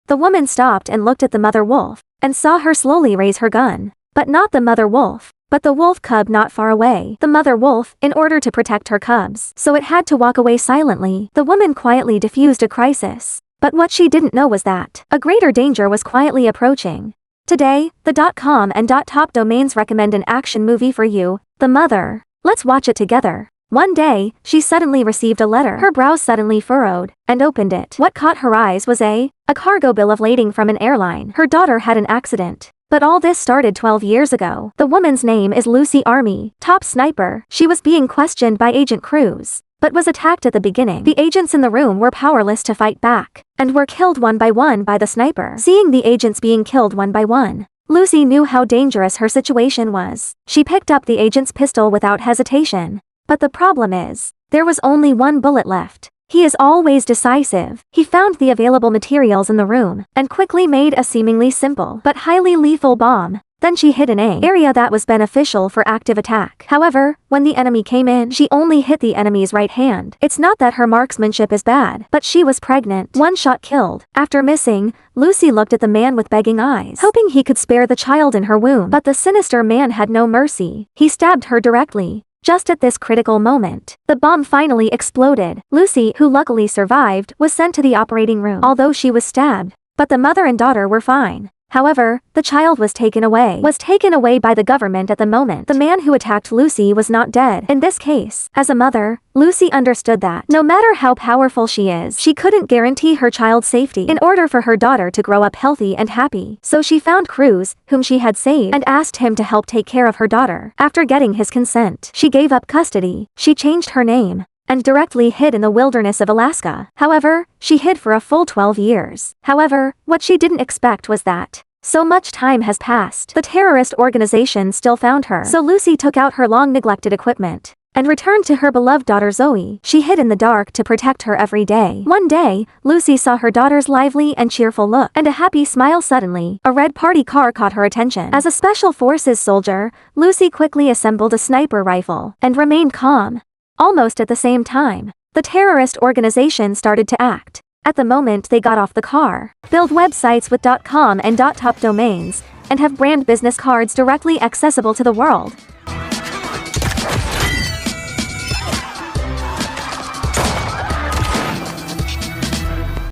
The woman stopped and looked at the mother wolf, and saw her slowly raise her gun. But not the mother wolf, but the wolf cub not far away. The mother wolf, in order to protect her cubs, so it had to walk away silently. The woman quietly diffused a crisis. But what she didn't know was that a greater danger was quietly approaching. Today, the .com and .top domains recommend an action movie for you, The Mother. Let's watch it together. One day, she suddenly received a letter. Her brows suddenly furrowed, and opened it. What caught her eyes was a cargo bill of lading from an airline. Her daughter had an accident. But all this started 12 years ago. The woman's name is Lucy Army, top sniper. She was being questioned by Agent Cruz, but was attacked at the beginning. The agents in the room were powerless to fight back, and were killed one by the sniper. Seeing the agents being killed one by one, Lucy knew how dangerous her situation was. She picked up the agent's pistol without hesitation. But the problem is, there was only one bullet left. He is always decisive. He found the available materials in the room, and quickly made a seemingly simple but highly lethal bomb. Then she hit an area that was beneficial for active attack. However, when the enemy came in, she only hit the enemy's right hand. It's not that her marksmanship is bad, but she was pregnant. One shot killed. After missing, Lucy looked at the man with begging eyes, hoping he could spare the child in her womb. But the sinister man had no mercy. He stabbed her directly. Just at this critical moment, the bomb finally exploded. Lucy, who luckily survived, was sent to the operating room, although she was stabbed. But the mother and daughter were fine. However, the child was taken away by the government at the moment. The man who attacked Lucy was not dead. In this case, as a mother, Lucy understood that no matter how powerful she is, she couldn't guarantee her child's safety in order for her daughter to grow up healthy and happy. So she found Cruz, whom she had saved, and asked him to help take care of her daughter. After getting his consent, she gave up custody. She changed her name and directly hid in the wilderness of Alaska. However, she hid for a full 12 years. However, what she didn't expect was that so much time has passed. The terrorist organization still found her. So Lucy took out her long-neglected equipment and returned to her beloved daughter Zoe. She hid in the dark to protect her every day. One day, Lucy saw her daughter's lively and cheerful look and a happy smile. Suddenly, a red party car caught her attention. As a special forces soldier, Lucy quickly assembled a sniper rifle and remained calm. Almost at the same time, the terrorist organization started to act. At the moment they got off the car, build websites with .com and .top domains, and have brand business cards directly accessible to the world.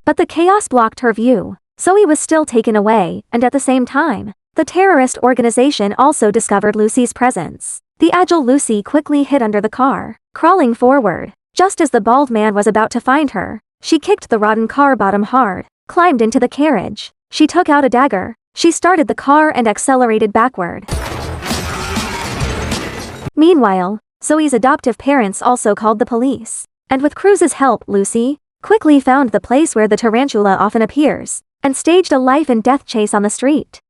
But the chaos blocked her view. Zoe was still taken away, and at the same time, the terrorist organization also discovered Lucy's presence. The agile Lucy quickly hid under the car, crawling forward. Just as the bald man was about to find her, she kicked the rotten car bottom hard, climbed into the carriage. She took out a dagger. She started the car and accelerated backward. Meanwhile, Zoe's adoptive parents also called the police. And with Cruz's help, Lucy quickly found the place where the tarantula often appears, and staged a life and death chase on the street.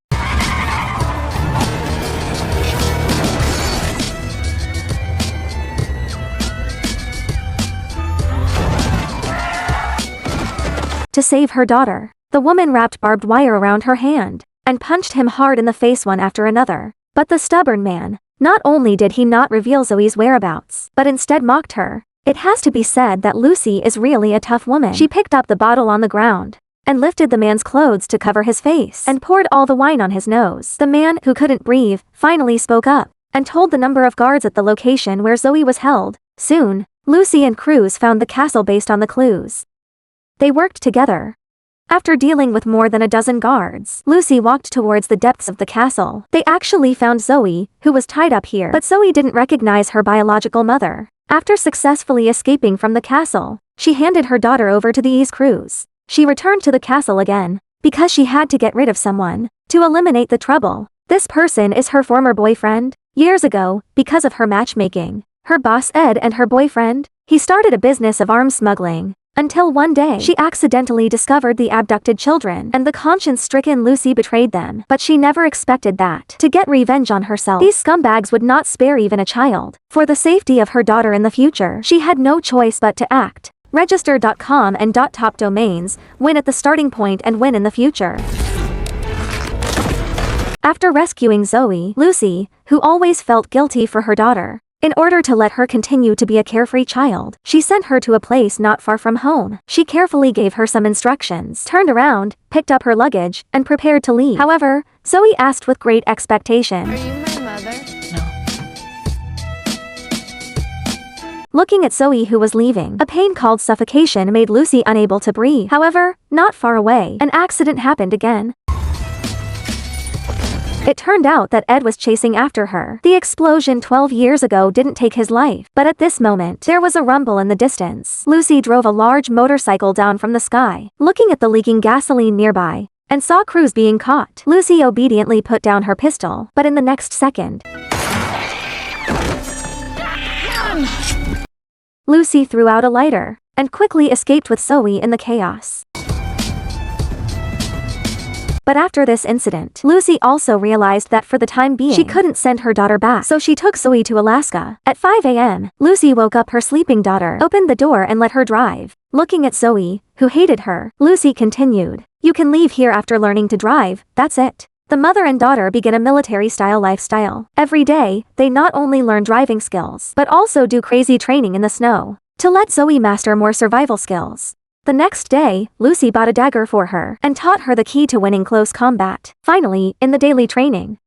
To save her daughter, the woman wrapped barbed wire around her hand, and punched him hard in the face one after another. But the stubborn man, not only did he not reveal Zoe's whereabouts, but instead mocked her. It has to be said that Lucy is really a tough woman. She picked up the bottle on the ground, and lifted the man's clothes to cover his face, and poured all the wine on his nose. The man, who couldn't breathe, finally spoke up, and told the number of guards at the location where Zoe was held. Soon, Lucy and Cruz found the castle based on the clues. They worked together. After dealing with more than a dozen guards, Lucy walked towards the depths of the castle. They actually found Zoe, who was tied up here, but Zoe didn't recognize her biological mother. After successfully escaping from the castle, she handed her daughter over to the Cruz. She returned to the castle again, because she had to get rid of someone, to eliminate the trouble. This person is her former boyfriend. Years ago, because of her matchmaking, her boss Ed and her boyfriend, he started a business of arms smuggling. Until one day, she accidentally discovered the abducted children, and the conscience-stricken Lucy betrayed them. But she never expected that. To get revenge on herself, these scumbags would not spare even a child. For the safety of her daughter in the future, she had no choice but to act. Register.com and .top domains, win at the starting point and win in the future. After rescuing Zoe, Lucy, who always felt guilty for her daughter, In order to let her continue to be a carefree child, she sent her to a place not far from home. She carefully gave her some instructions, turned around, picked up her luggage, and prepared to leave. However, Zoe asked with great expectation, Are you my mother? Looking at Zoe, who was leaving, a pain called suffocation made Lucy unable to breathe. However, not far away, an accident happened again. It turned out that Ed was chasing after her. The explosion 12 years ago didn't take his life, but at this moment, there was a rumble in the distance. Lucy drove a large motorcycle down from the sky, looking at the leaking gasoline nearby, and saw crews being caught. Lucy obediently put down her pistol, but in the next second, Lucy threw out a lighter, and quickly escaped with Zoe in the chaos. But after this incident, Lucy also realized that for the time being, she couldn't send her daughter back, so she took Zoe to Alaska. At 5 a.m., Lucy woke up her sleeping daughter, opened the door and let her drive. Looking at Zoe, who hated her, Lucy continued, "You can leave here after learning to drive, that's it." The mother and daughter begin a military-style lifestyle. Every day, they not only learn driving skills, but also do crazy training in the snow to let Zoe master more survival skills. The next day, Lucy bought a dagger for her and taught her the key to winning close combat. Finally, in the daily training,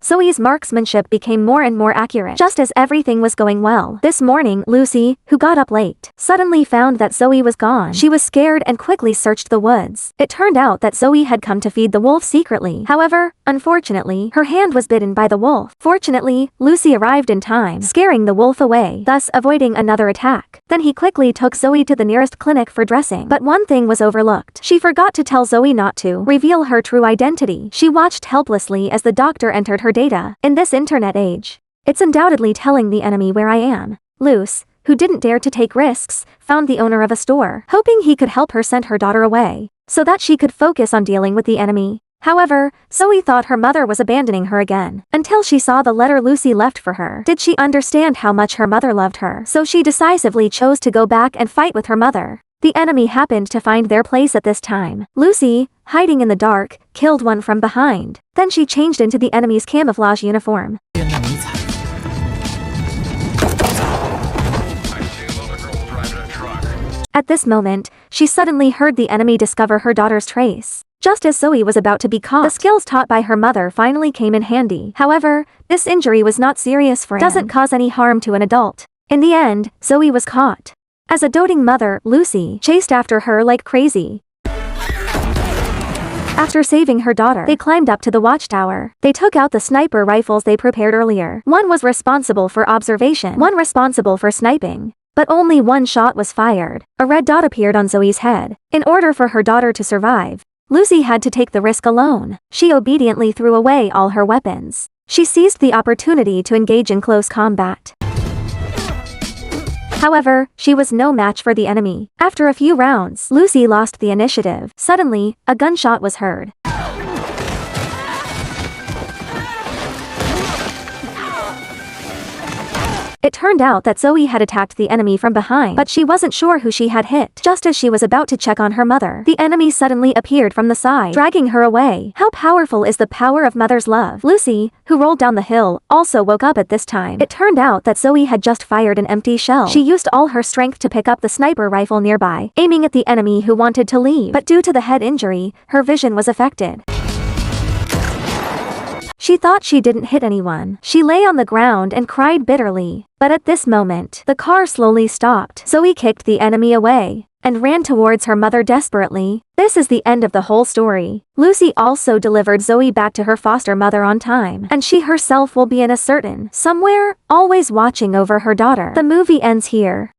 Zoe's marksmanship became more and more accurate, just as everything was going well. This morning, Lucy, who got up late, suddenly found that Zoe was gone. She was scared and quickly searched the woods. It turned out that Zoe had come to feed the wolf secretly. However, unfortunately, her hand was bitten by the wolf. Fortunately, Lucy arrived in time, scaring the wolf away, thus avoiding another attack. Then he quickly took Zoe to the nearest clinic for dressing. But one thing was overlooked. She forgot to tell Zoe not to reveal her true identity. She watched helplessly as the doctor entered her data. In this internet age, it's undoubtedly telling the enemy where I am. Luce, who didn't dare to take risks, found the owner of a store, hoping he could help her send her daughter away, so that she could focus on dealing with the enemy. However, Zoe thought her mother was abandoning her again, until she saw the letter Lucy left for her. Did she understand how much her mother loved her? So she decisively chose to go back and fight with her mother. The enemy happened to find their place at this time. Lucy, hiding in the dark, killed one from behind. Then she changed into the enemy's camouflage uniform. At this moment, she suddenly heard the enemy discover her daughter's trace. Just as Zoe was about to be caught, the skills taught by her mother finally came in handy. However, this injury was not serious for him. Doesn't cause any harm to an adult. In the end, Zoe was caught. As a doting mother, Lucy chased after her like crazy. After saving her daughter, they climbed up to the watchtower. They took out the sniper rifles they prepared earlier. One was responsible for observation, one responsible for sniping. But only one shot was fired. A red dot appeared on Zoe's head. In order for her daughter to survive, Lucy had to take the risk alone. She obediently threw away all her weapons. She seized the opportunity to engage in close combat. However, she was no match for the enemy. After a few rounds, Lucy lost the initiative. Suddenly, a gunshot was heard. It turned out that Zoe had attacked the enemy from behind, but she wasn't sure who she had hit. Just as she was about to check on her mother, the enemy suddenly appeared from the side, dragging her away. How powerful is the power of mother's love? Lucy, who rolled down the hill, also woke up at this time. It turned out that Zoe had just fired an empty shell. She used all her strength to pick up the sniper rifle nearby, aiming at the enemy who wanted to leave. But due to the head injury, her vision was affected. She thought she didn't hit anyone. She lay on the ground and cried bitterly. But at this moment, the car slowly stopped. Zoe kicked the enemy away and ran towards her mother desperately. This is the end of the whole story. Lucy also delivered Zoe back to her foster mother on time, and she herself will be in a certain somewhere, always watching over her daughter. The movie ends here.